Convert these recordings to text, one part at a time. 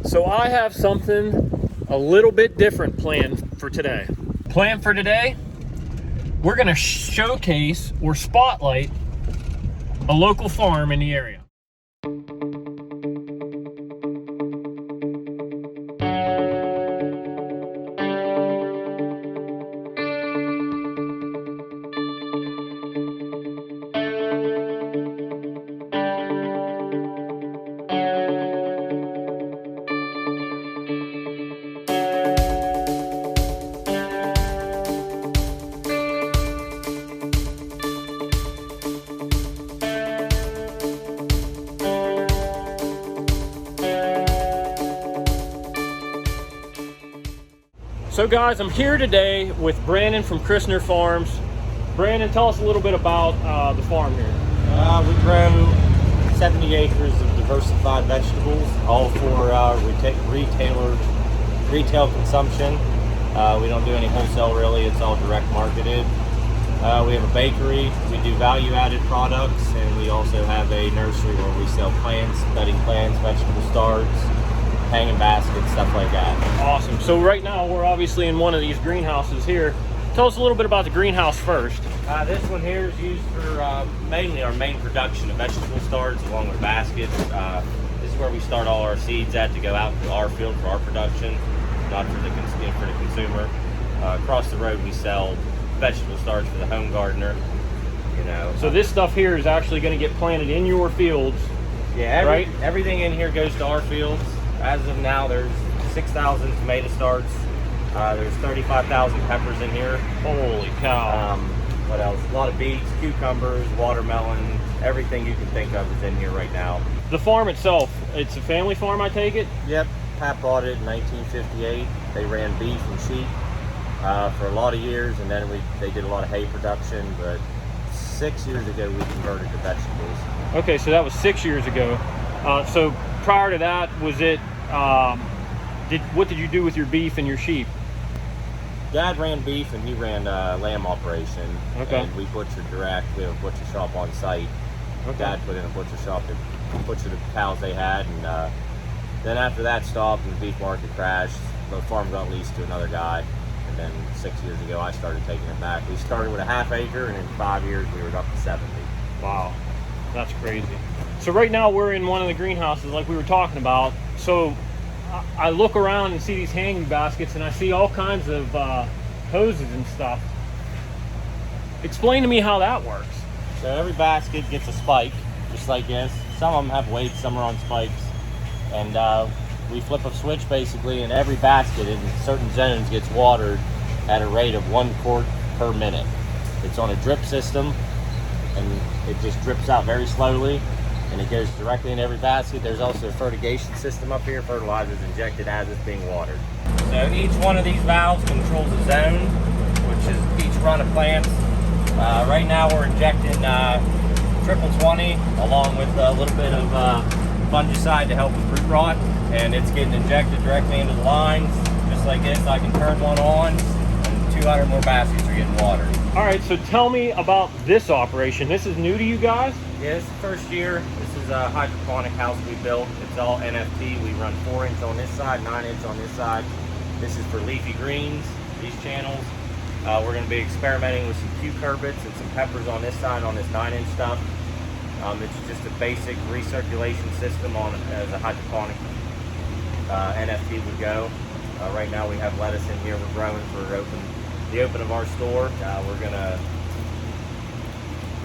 So I have something a little bit different planned for today. Plan for today, we're gonna showcase or spotlight a local farm in the area. So guys, I'm here today with Brandon from Christner Farms. Brandon, tell us a little bit about the farm here. We grow 70 acres of diversified vegetables, all for retail consumption. We don't do any wholesale really, it's all direct marketed. We have a bakery, we do value-added products, and we also have a nursery where we sell plants, bedding plants, vegetable starts, hanging baskets, stuff like that. Awesome. So right now we're obviously in one of these greenhouses here. Tell us a little bit about the greenhouse first. This one here is used for mainly our main production of vegetable starts along with baskets. This is where we start all our seeds at to go out to our field for our production, not for the consumer. Across the road we sell vegetable starts for the home gardener. You know. So this stuff here is actually going to get planted in your fields. Yeah, right? Everything in here goes to our fields. As of now, there's 6,000 tomato starts. There's 35,000 peppers in here. Holy cow. What else? A lot of beets, cucumbers, watermelon, everything you can think of is in here right now. The farm itself, it's a family farm, I take it? Yep. Pat bought it in 1958. They ran beef and sheep for a lot of years, and then they did a lot of hay production, but 6 years ago we converted to vegetables. Okay, so that was 6 years ago. So prior to that, was it, what did you do with your beef and your sheep? Dad ran beef and he ran lamb operation. Okay. And we butchered direct. We have a butcher shop on site. Okay. Dad put in a butcher shop to butcher the cows they had, and then after that stopped and the beef market crashed, the farm got leased to another guy. And then 6 years ago I started taking it back. We started with a half acre, and in 5 years we were up to 70. Wow, that's crazy. So right now we're in one of the greenhouses like we were talking about. So I look around and see these hanging baskets, and I see all kinds of hoses and stuff. Explain to me how that works. So every basket gets a spike, just like this. Some of them have weights, some are on spikes. And we flip a switch basically, and every basket in certain zones gets watered at a rate of 1 quart per minute. It's on a drip system, and it just drips out very slowly, and it goes directly in every basket. There's also a fertigation system up here. Fertilizer is injected as it's being watered. So each one of these valves controls a zone, which is each run of plants. Right now we're injecting triple 20 along with a little bit of fungicide to help with root rot, and it's getting injected directly into the lines, just like this. I can turn one on, and 200 more baskets are getting watered. All right, so tell me about this operation. This is new to you guys? Yeah, this is the first year. This is a hydroponic house we built. It's all NFT. We run 4-inch on this side, 9-inch on this side. This is for leafy greens, these channels. We're going to be experimenting with some cucurbits and some peppers on this side on this 9-inch stuff. It's just a basic recirculation system on as a hydroponic NFT would go. Right now we have lettuce in here we're growing for the open of our store. We're going to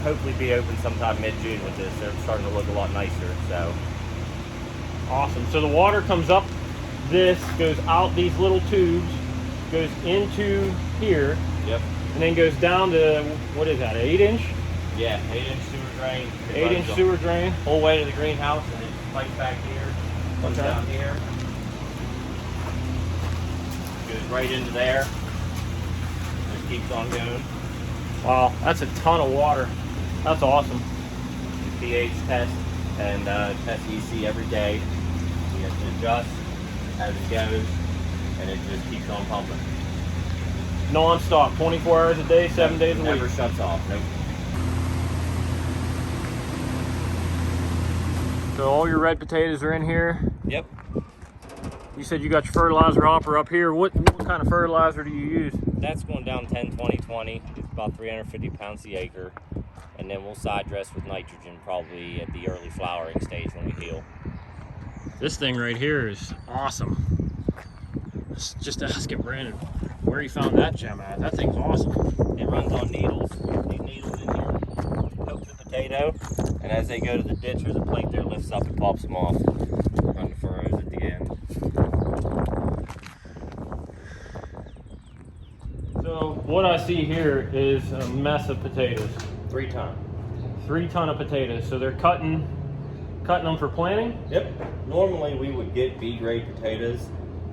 hopefully be open sometime mid-June with this. They're starting to look a lot nicer. So awesome. So the water comes up this, goes out these little tubes, goes into here. Yep. And then goes down to, what is that, 8-inch? Yeah, 8-inch sewer drain. 8-inch sewer drain. Whole way to the greenhouse, and then pipes back here, comes down here. Goes right into there. Just keeps on going. Wow, that's a ton of water. That's awesome. pH test and test EC every day. We have to adjust as it goes, and it just keeps on pumping. Non-stop, 24 hours a day, 7 days a week. Never shuts off. Nope. So all your red potatoes are in here. Yep. You said you got your fertilizer hopper up here. What kind of fertilizer do you use? That's going down 10-20-20. It's about 350 pounds the acre. And then we'll side dress with nitrogen probably at the early flowering stage when we heal. This thing right here is awesome. Just asking Brandon where he found that gem at. That thing's awesome. It runs on needles. These needles in here hook the potato, and as they go to the ditch, there's a plate there lifts up and pops them off on the furrows at the end. So what I see here is a mess of potatoes. 3 ton. 3 ton of potatoes. So they're cutting them for planting? Yep. Normally we would get B grade potatoes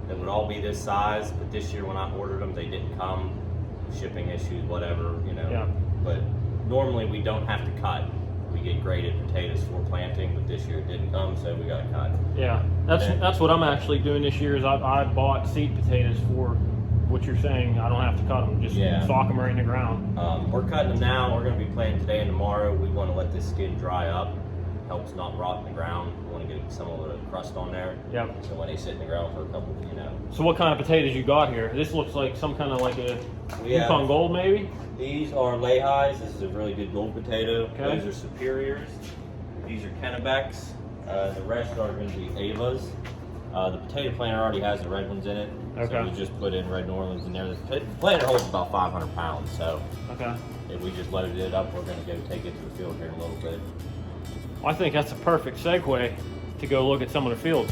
that would all be this size, but this year when I ordered them, they didn't come. Shipping issues, whatever, you know. Yeah. But normally we don't have to cut. We get graded potatoes for planting, but this year it didn't come, so we got to cut. Yeah, that's what I'm actually doing this year. Is I bought seed potatoes for what you're saying. I don't have to cut them, just sock them right in the ground. We're cutting them now. We're going to be planting today and tomorrow. We want to let this skin dry up. Helps not rot in the ground. We want to get some of the crust on there. Yep. So when they sit in the ground for a couple, you know. So what kind of potatoes you got here? This looks like some kind of like a Yukon Gold, maybe? These are Lehis. This is a really good gold potato. Okay. Those are Superiors. These are Kennebecks. The rest are going to be Avas. The potato planter already has the red ones in it. Okay. So we just put in Red New Orleans in there. The planter holds about 500 pounds. So okay. If we just loaded it up, we're going to go take it to the field here in a little bit. I think that's a perfect segue to go look at some of the fields.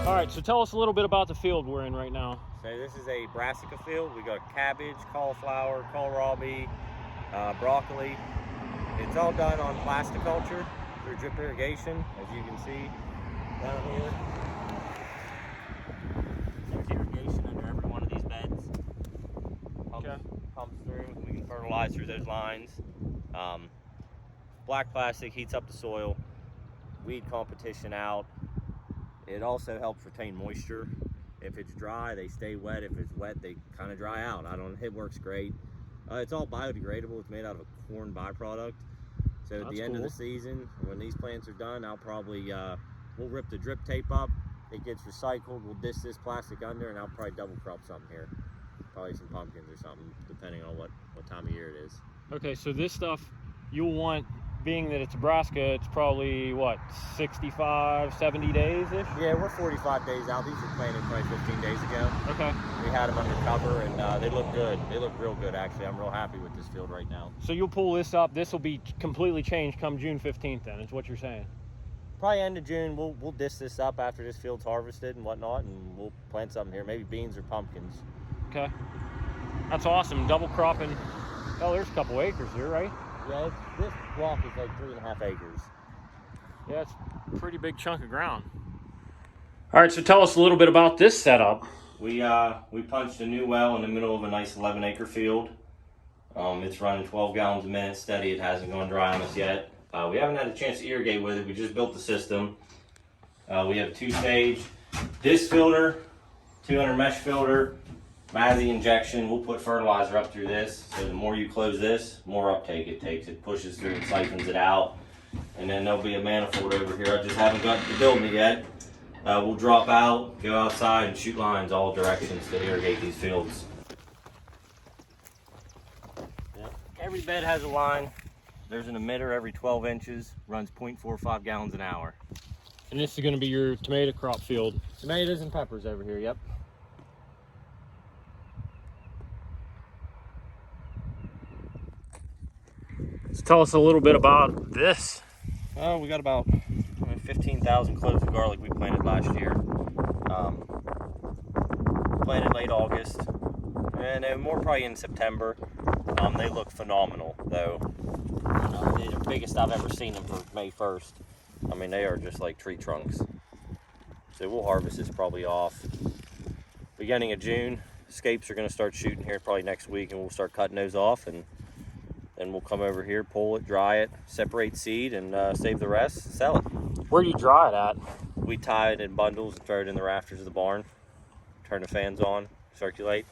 All right, so tell us a little bit about the field we're in right now. So this is a Brassica Field. We got cabbage, cauliflower, kohlrabi, broccoli. It's all done on plasticulture through drip irrigation, as you can see down here. There's irrigation under every one of these beds. Pumps through, we can fertilize through those lines. Black plastic heats up the soil, weed competition out. It also helps retain moisture. If it's dry, they stay wet. If it's wet, they kind of dry out. It works great. It's all biodegradable. It's made out of a corn byproduct. So at the end of the season, when these plants are done, I'll probably, we'll rip the drip tape up. It gets recycled. We'll disc this plastic under, and I'll probably double crop something here. Probably some pumpkins or something, depending on what time of year it is. Okay, so this stuff you'll want, being that it's Brassica, it's probably what, 65, 70 days-ish? Yeah, we're 45 days out. These were planted probably 15 days ago. Okay. We had them under cover, and they look good. They look real good, actually. I'm real happy with this field right now. So you'll pull this up. This will be completely changed come June 15th then, is what you're saying? Probably end of June. We'll disc this up after this field's harvested and whatnot, and we'll plant something here, maybe beans or pumpkins. Okay. That's awesome. Double cropping. Oh, there's a couple acres here, right? Yeah, this block is like 3.5 acres. Yeah, it's a pretty big chunk of ground. All right, so tell us a little bit about this setup. We punched a new well in the middle of a nice 11-acre field. It's running 12 gallons a minute steady. It hasn't gone dry on us yet. We haven't had a chance to irrigate with it. We just built the system. We have 2-stage disc filter, 200 mesh filter, Mazzy injection. We'll put fertilizer up through this. So the more you close this, more uptake it takes. It pushes through and siphons it out. And then there'll be a manifold over here. I just haven't gotten to building it yet. We'll drop out, go outside, and shoot lines all directions to irrigate these fields. Yep. Every bed has a line. There's an emitter every 12 inches, runs 0.45 gallons an hour. And this is going to be your tomato crop field. Tomatoes and peppers over here, yep. So tell us a little bit about this. We got about 15,000 cloves of garlic we planted last year. Planted late August, and more probably in September. They look phenomenal, though. They're the biggest I've ever seen them for May 1st. I mean, they are just like tree trunks. So we'll harvest this probably off beginning of June. Scapes are going to start shooting here probably next week, and we'll start cutting those off, and then we'll come over here, pull it, dry it, separate seed, and save the rest, sell it. Where do you dry it at? We tie it in bundles and throw it in the rafters of the barn. Turn the fans on, circulate.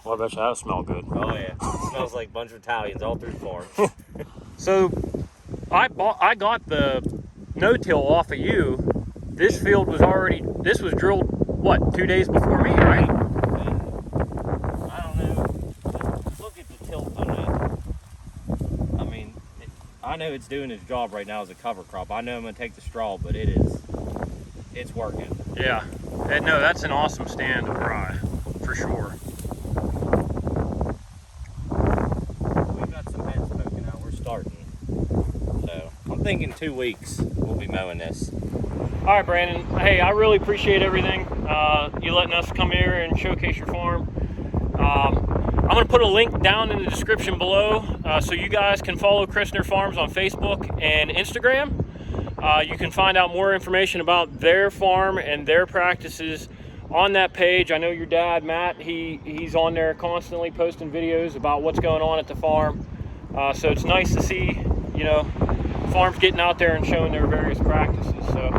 Well, I bet you that'll smell good. Oh yeah, it smells like a bunch of Italians all through the farm. So I got the no-till off of you. This field was this was drilled, what, 2 days before me, right? I don't know. Look at the tilt on it. I mean, I know it's doing its job right now as a cover crop. I know I'm gonna take the straw, but it's working. Yeah. And no, that's an awesome stand of rye, for sure. We've got some heads poking out. We're starting. So I'm thinking 2 weeks we'll be mowing this. All right, Brandon. Hey, I really appreciate everything. You letting us come here and showcase your farm. I'm going to put a link down in the description below so you guys can follow Christner Farms on Facebook and Instagram. You can find out more information about their farm and their practices on that page. I know your dad, Matt, he's on there constantly posting videos about what's going on at the farm. So it's nice to see, you know, farms getting out there and showing their various practices. So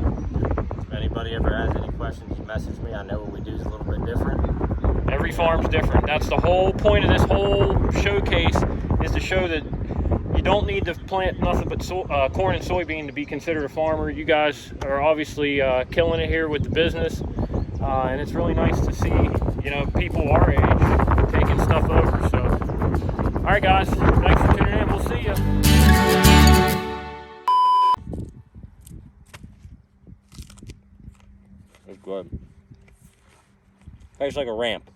if anybody ever has any questions, you message me. I know what we do is a little bit different. Every farm's different. That's the whole point of this whole showcase, is to show that you don't need to plant nothing but corn and soybean to be considered a farmer. You guys are obviously killing it here with the business, and it's really nice to see, you know, people our age taking stuff over. So, all right, guys, thanks for tuning in. We'll see you. It's good. Tastes like a ramp.